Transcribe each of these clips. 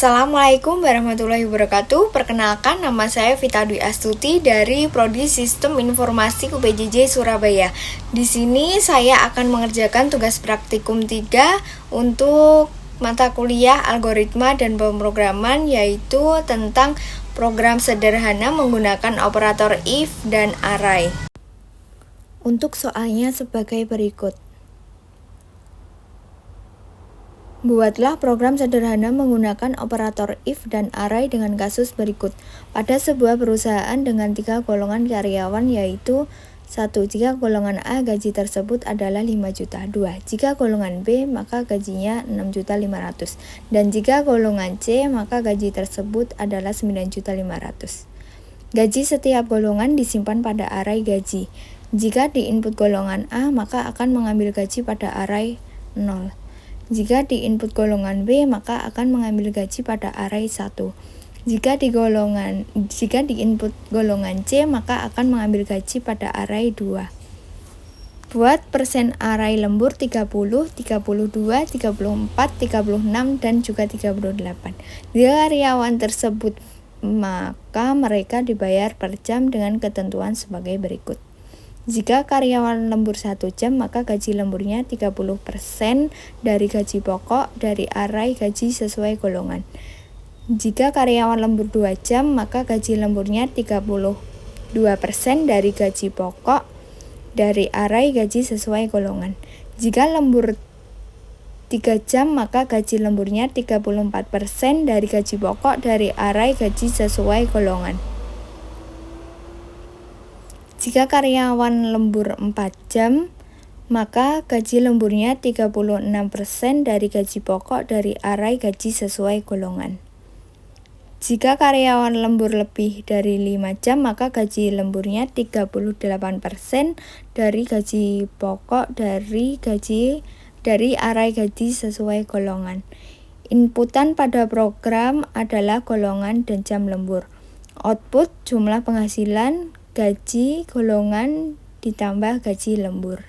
Assalamualaikum warahmatullahi wabarakatuh. Perkenalkan, nama saya Vita Dwi Astuti dari Prodi Sistem Informasi UPJJ Surabaya. Di sini saya akan mengerjakan tugas praktikum 3 untuk mata kuliah algoritma dan pemrograman, yaitu tentang program sederhana menggunakan operator if dan array. Untuk soalnya sebagai berikut. Buatlah program sederhana menggunakan operator if dan array dengan kasus berikut. Pada sebuah perusahaan dengan 3 golongan karyawan, yaitu 1. Jika golongan A, gaji tersebut adalah 5 juta. 2. Jika golongan B, maka gajinya 6.500.000. Dan jika golongan C, maka gaji tersebut adalah 9.500.000. Gaji setiap golongan disimpan pada array gaji. Jika di input golongan A, maka akan mengambil gaji pada array 0. Jika di input golongan B, maka akan mengambil gaji pada array 1. Jika di input golongan C, maka akan mengambil gaji pada array 2. Buat persen array lembur 30, 32, 34, 36, dan juga 38. Jika karyawan tersebut, maka mereka dibayar per jam dengan ketentuan sebagai berikut. Jika karyawan lembur 1 jam, maka gaji lemburnya 30% dari gaji pokok dari array gaji sesuai golongan. Jika karyawan lembur 2 jam, maka gaji lemburnya 32% dari gaji pokok dari array gaji sesuai golongan. Jika lembur 3 jam, maka gaji lemburnya 34% dari gaji pokok dari array gaji sesuai golongan. Jika karyawan lembur 4 jam, maka gaji lemburnya 36% dari gaji pokok dari array gaji sesuai golongan. Jika karyawan lembur lebih dari 5 jam, maka gaji lemburnya 38% dari gaji pokok dari array gaji sesuai golongan. Inputan pada program adalah golongan dan jam lembur. Output jumlah penghasilan, gaji golongan ditambah gaji lembur.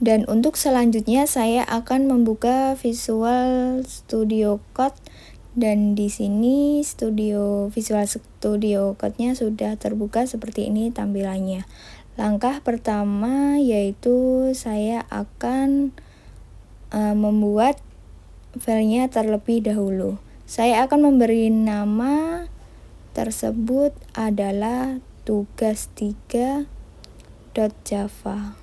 Dan untuk selanjutnya saya akan membuka Visual Studio Code, dan di sini Visual Studio Code-nya sudah terbuka seperti ini tampilannya. Langkah pertama yaitu saya akan membuat filenya terlebih dahulu. Saya akan memberi nama tersebut adalah tugas3.java.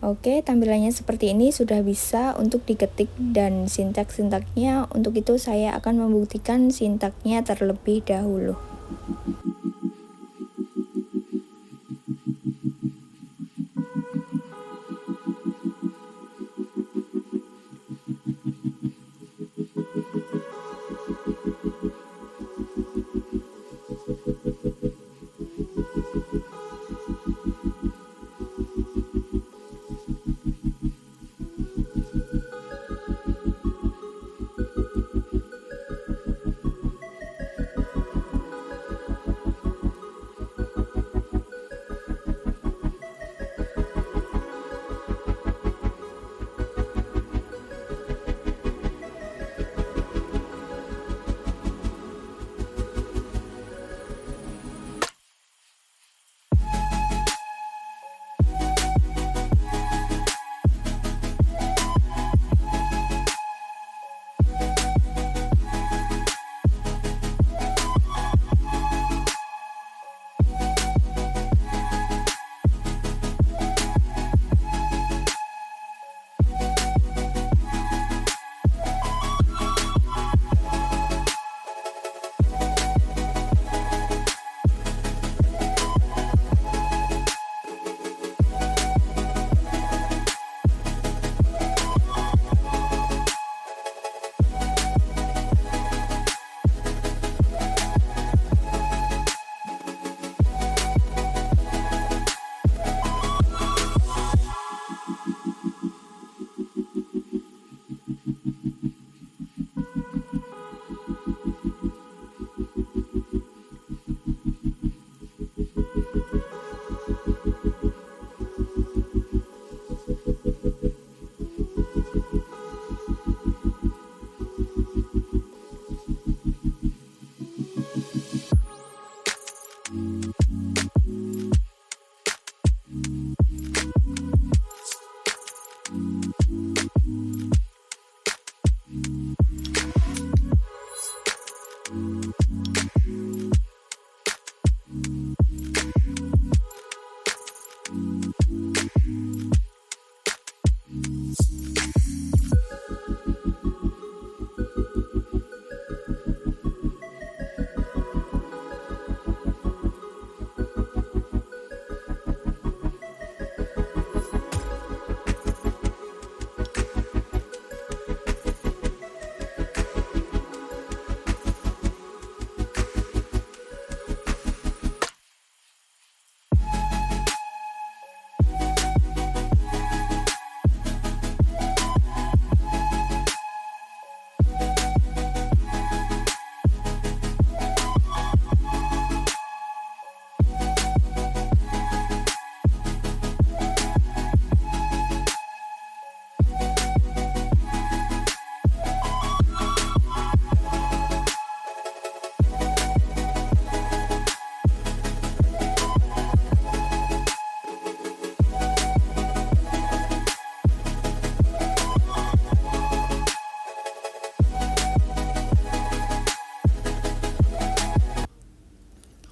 Oke, tampilannya seperti ini, sudah bisa untuk diketik dan sintak-sintaknya. Untuk itu saya akan membuktikan sintaknya terlebih dahulu.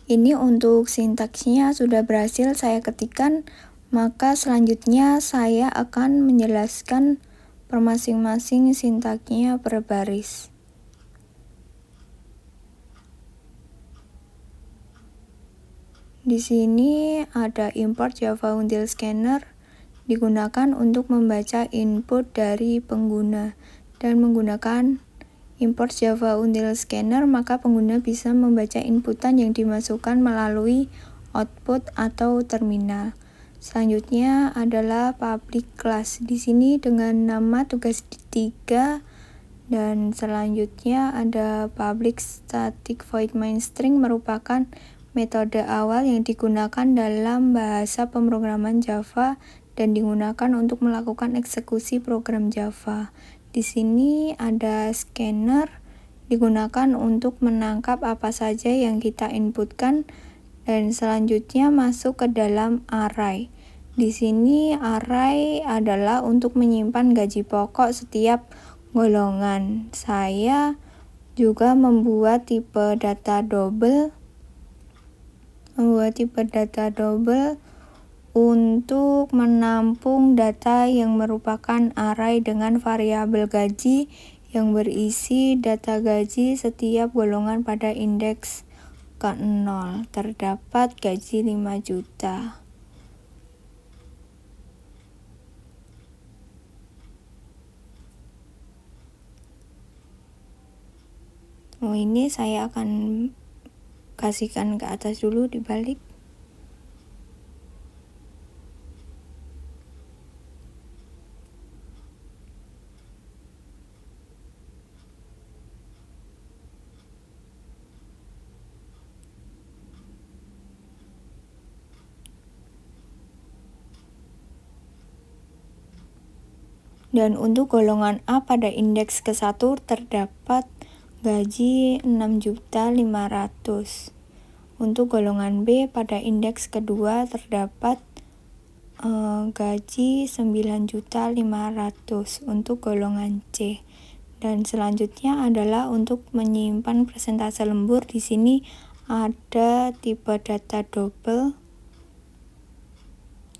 Ini untuk sintaksnya sudah berhasil saya ketikkan, maka selanjutnya saya akan menjelaskan per masing-masing sintaksnya per baris. Di sini ada import Java Until Scanner digunakan untuk membaca input dari pengguna, dan menggunakan import Java Until Scanner maka pengguna bisa membaca inputan yang dimasukkan melalui output atau terminal. Selanjutnya adalah public class di sini dengan nama tugas 3, dan selanjutnya ada public static void main string merupakan metode awal yang digunakan dalam bahasa pemrograman Java dan digunakan untuk melakukan eksekusi program Java. Di sini ada scanner digunakan untuk menangkap apa saja yang kita inputkan, dan selanjutnya masuk ke dalam array. Di sini array adalah untuk menyimpan gaji pokok setiap golongan. Saya juga membuat tipe data double untuk menampung data yang merupakan array dengan variabel gaji yang berisi data gaji setiap golongan pada indeks ke-0. Terdapat gaji 5 juta. Ini saya akan kasihkan ke atas dulu dibalik. Dan untuk golongan A pada indeks ke-1 terdapat gaji 6.500.000. Untuk golongan B pada indeks kedua terdapat gaji 9.500.000 untuk golongan C. Dan selanjutnya adalah untuk menyimpan persentase lembur. Di sini ada tipe data double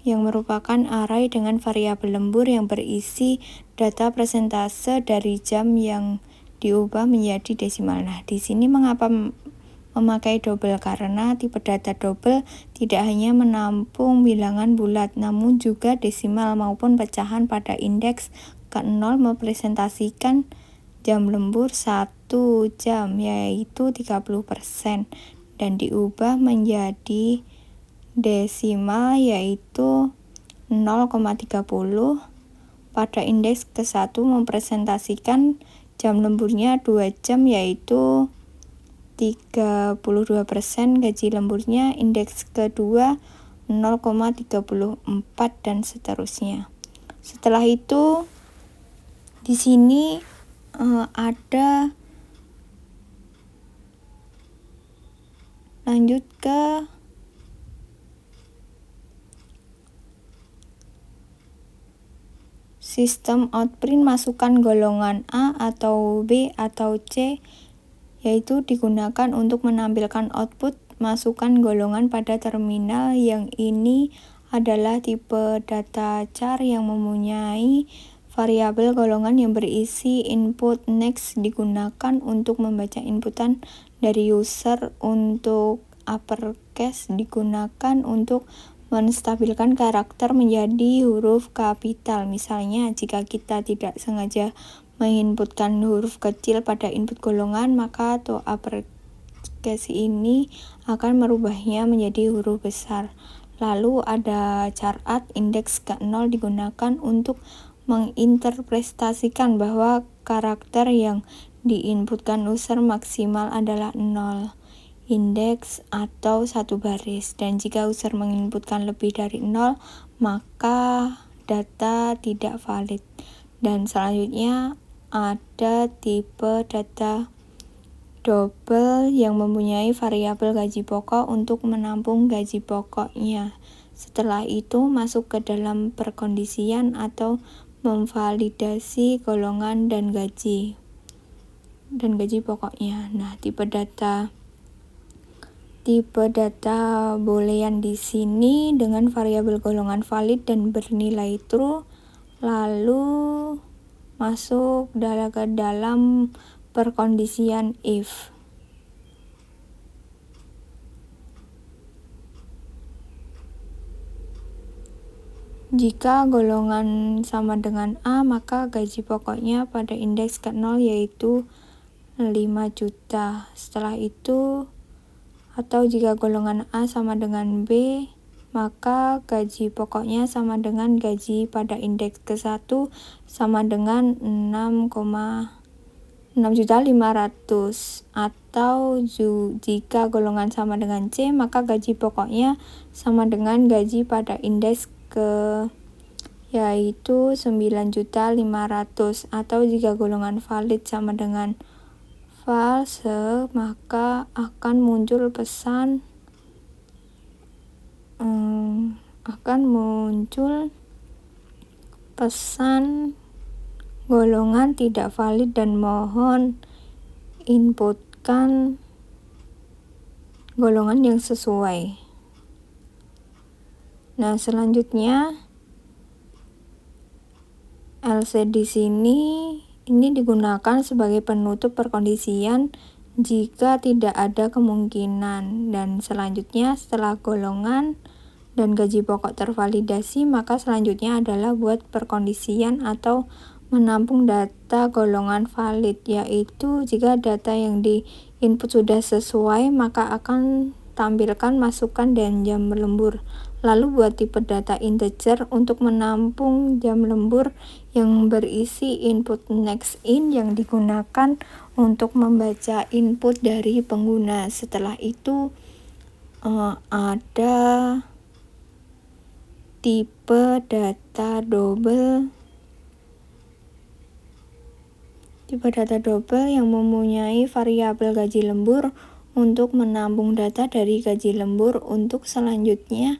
yang merupakan array dengan variabel lembur yang berisi data persentase dari jam yang diubah menjadi desimal. Nah, di sini mengapa memakai double? Karena tipe data double tidak hanya menampung bilangan bulat, namun juga desimal maupun pecahan pada indeks ke-0 mempresentasikan jam lembur 1 jam, yaitu 30%, dan diubah menjadi desimal yaitu 0,30. Pada indeks ke-1 mempresentasikan jam lemburnya 2 jam yaitu 32%, gaji lemburnya indeks kedua 0,34 dan seterusnya. Setelah itu di sini ada lanjut ke sistem outprint, masukkan golongan A atau B atau C, yaitu digunakan untuk menampilkan output masukkan golongan pada terminal. Yang ini adalah tipe data char yang mempunyai variabel golongan yang berisi input next, digunakan untuk membaca inputan dari user. Untuk uppercase digunakan untuk menstabilkan karakter menjadi huruf kapital. Misalnya, jika kita tidak sengaja menginputkan huruf kecil pada input golongan, maka to uppercase ini akan merubahnya menjadi huruf besar. Lalu ada char add, indeks ke-0 digunakan untuk menginterpretasikan bahwa karakter yang diinputkan user maksimal adalah 0. Indeks atau 1 baris, dan jika user menginputkan lebih dari 0 maka data tidak valid. Dan selanjutnya ada tipe data double yang mempunyai variabel gaji pokok untuk menampung gaji pokoknya. Setelah itu masuk ke dalam perkondisian atau memvalidasi golongan dan gaji pokoknya. Nah, tipe data tipe data boolean di sini dengan variabel golongan valid dan bernilai true, lalu masuk ke dalam perkondisian if. Jika golongan sama dengan A, maka gaji pokoknya pada indeks ke-0 yaitu 5 juta. Setelah itu, atau jika golongan A sama dengan B, maka gaji pokoknya sama dengan gaji pada indeks ke-1 sama dengan 6.500.000. Atau jika golongan sama dengan C, maka gaji pokoknya sama dengan gaji pada indeks yaitu 9.500.000. Atau jika golongan valid sama dengan false, maka akan muncul pesan golongan tidak valid dan mohon inputkan golongan yang sesuai. Nah, selanjutnya else di sini ini digunakan sebagai penutup perkondisian jika tidak ada kemungkinan. Dan selanjutnya setelah golongan dan gaji pokok tervalidasi, maka selanjutnya adalah buat perkondisian atau menampung data golongan valid, yaitu jika data yang di input sudah sesuai, maka akan tampilkan masukan dan jam lembur. Lalu buat tipe data integer untuk menampung jam lembur yang berisi input next in yang digunakan untuk membaca input dari pengguna. Setelah itu ada tipe data double. Tipe data double yang mempunyai variabel gaji lembur untuk menampung data dari gaji lembur. Untuk selanjutnya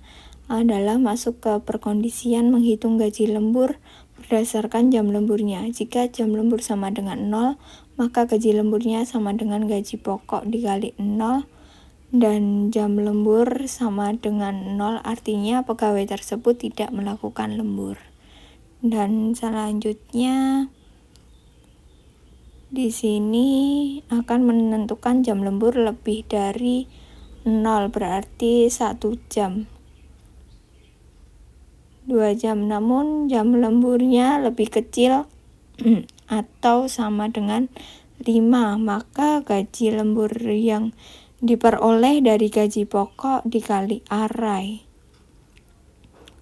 adalah masuk ke perkondisian menghitung gaji lembur berdasarkan jam lemburnya. Jika jam lembur sama dengan 0, maka gaji lemburnya sama dengan gaji pokok dikali 0, dan jam lembur sama dengan 0, artinya pegawai tersebut tidak melakukan lembur. Dan selanjutnya di sini akan menentukan jam lembur lebih dari 0, berarti 1 jam, 2 jam, namun jam lemburnya lebih kecil atau sama dengan 5, maka gaji lembur yang diperoleh dari gaji pokok dikali array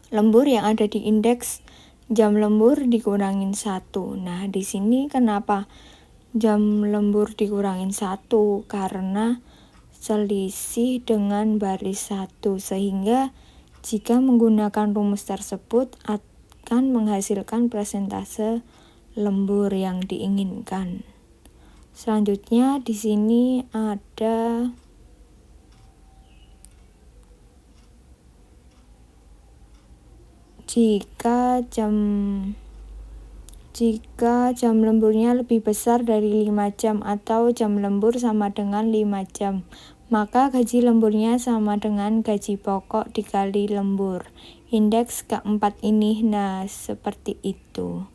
lembur yang ada di indeks jam lembur dikurangin 1. Nah, di sini kenapa jam lembur dikurangin 1? Karena selisih dengan baris 1, sehingga jika menggunakan rumus tersebut akan menghasilkan persentase lembur yang diinginkan. Selanjutnya di sini ada jika jam lemburnya lebih besar dari 5 jam atau jam lembur sama dengan 5 jam, maka gaji lemburnya sama dengan gaji pokok dikali lembur indeks keempat ini. Nah, seperti itu.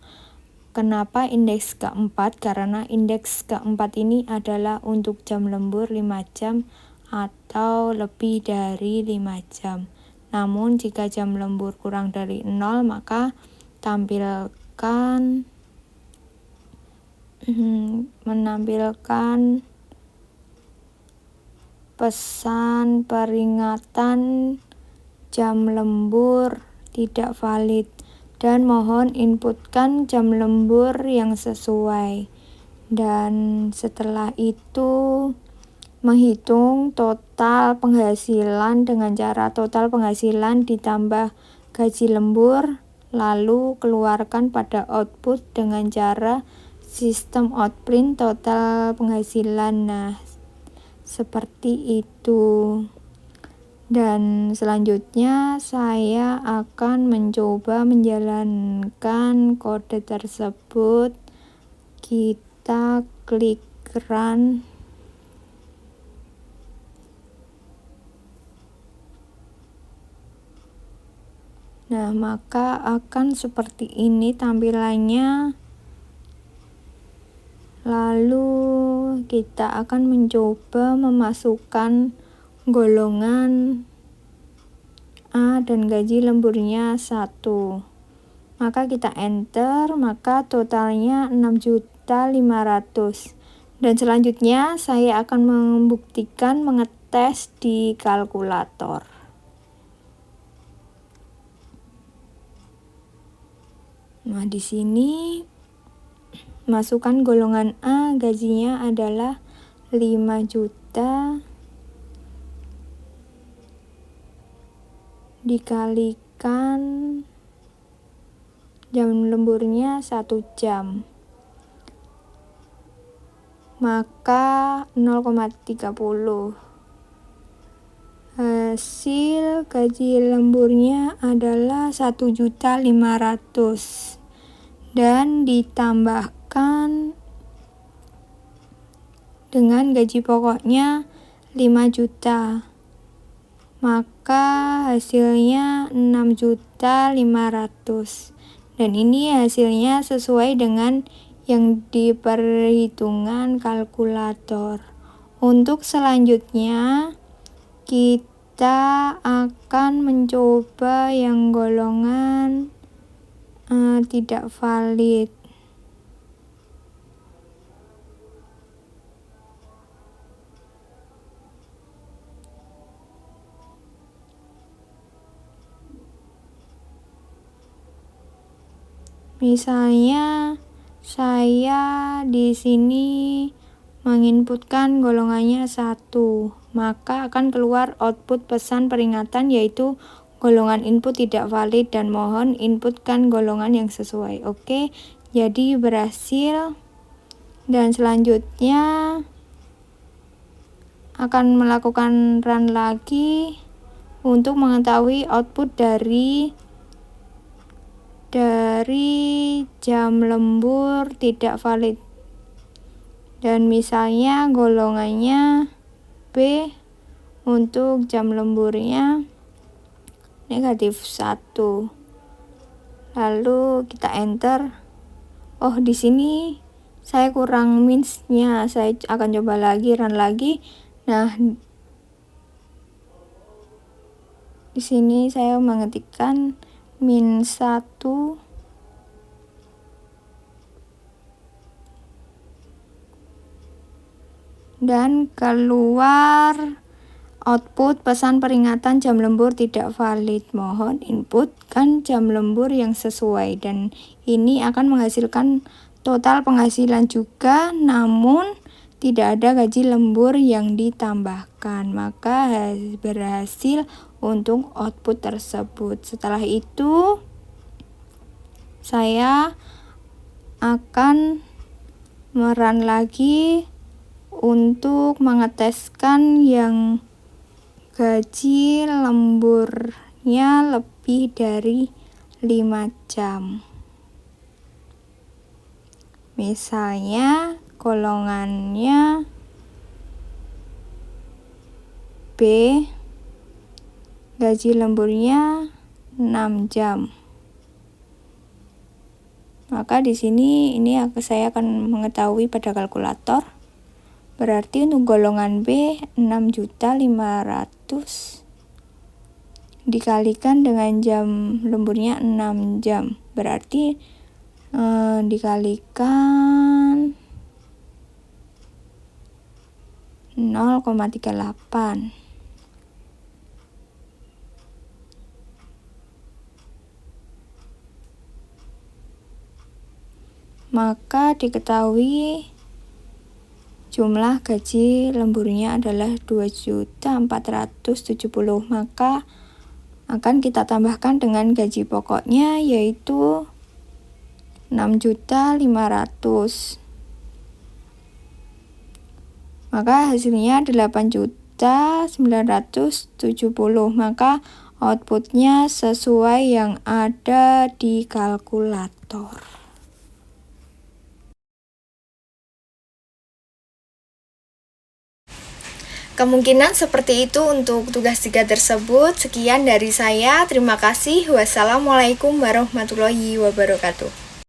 Kenapa indeks keempat? Karena indeks keempat ini adalah untuk jam lembur 5 jam atau lebih dari 5 jam. Namun jika jam lembur kurang dari 0, maka menampilkan pesan peringatan jam lembur tidak valid dan mohon inputkan jam lembur yang sesuai. Dan setelah itu menghitung total penghasilan dengan cara total penghasilan ditambah gaji lembur, lalu keluarkan pada output dengan cara sistem outprint total penghasilan. Nah, seperti itu. Dan selanjutnya saya akan mencoba menjalankan kode tersebut. Kita klik run. Nah, maka akan seperti ini tampilannya. Lalu kita akan mencoba memasukkan golongan A dan gaji lemburnya 1. Maka kita enter, maka totalnya 6.500.000. Dan selanjutnya saya akan membuktikan mengetes di kalkulator. Nah, di sini masukkan golongan A, gajinya adalah 5 juta dikalikan jam lemburnya 1 jam, maka 0,30. Hasil gaji lemburnya adalah 1.500.000 dan ditambahkan dengan gaji pokoknya 5 juta. Maka hasilnya 6.500.000. Dan ini hasilnya sesuai dengan yang diperhitungan kalkulator. Untuk selanjutnya kita akan mencoba yang golongan tidak valid. Misalnya saya di sini menginputkan golongannya 1, maka akan keluar output pesan peringatan yaitu golongan input tidak valid dan mohon inputkan golongan yang sesuai. Oke, jadi berhasil. Dan selanjutnya akan melakukan run lagi untuk mengetahui output dari jam lembur tidak valid. Dan misalnya golongannya B untuk jam lemburnya -1. Lalu kita enter. Oh, di sini saya kurang minusnya. Saya akan coba lagi, run lagi. Nah, di sini saya mengetikkan -1 dan keluar output pesan peringatan jam lembur tidak valid. Mohon inputkan jam lembur yang sesuai. Dan ini akan menghasilkan total penghasilan juga, namun tidak ada gaji lembur yang ditambahkan. Maka berhasil untuk output tersebut. Setelah itu saya akan merun lagi untuk mengeteskan yang gaji lemburnya lebih dari 5 jam. Misalnya golongannya B, gaji lemburnya 6 jam. Maka di sini saya akan mengetahui pada kalkulator. Berarti untuk golongan B 6.500.000 dikalikan dengan jam lemburnya 6 jam. Berarti dikalikan 0,38. Maka diketahui jumlah gaji lemburnya adalah 2.470.000. Maka akan kita tambahkan dengan gaji pokoknya yaitu 6.500.000. Maka hasilnya 8.970.000. Maka outputnya sesuai yang ada di kalkulator. Kemungkinan seperti itu untuk tugas 3 tersebut. Sekian dari saya, terima kasih. Wassalamualaikum warahmatullahi wabarakatuh.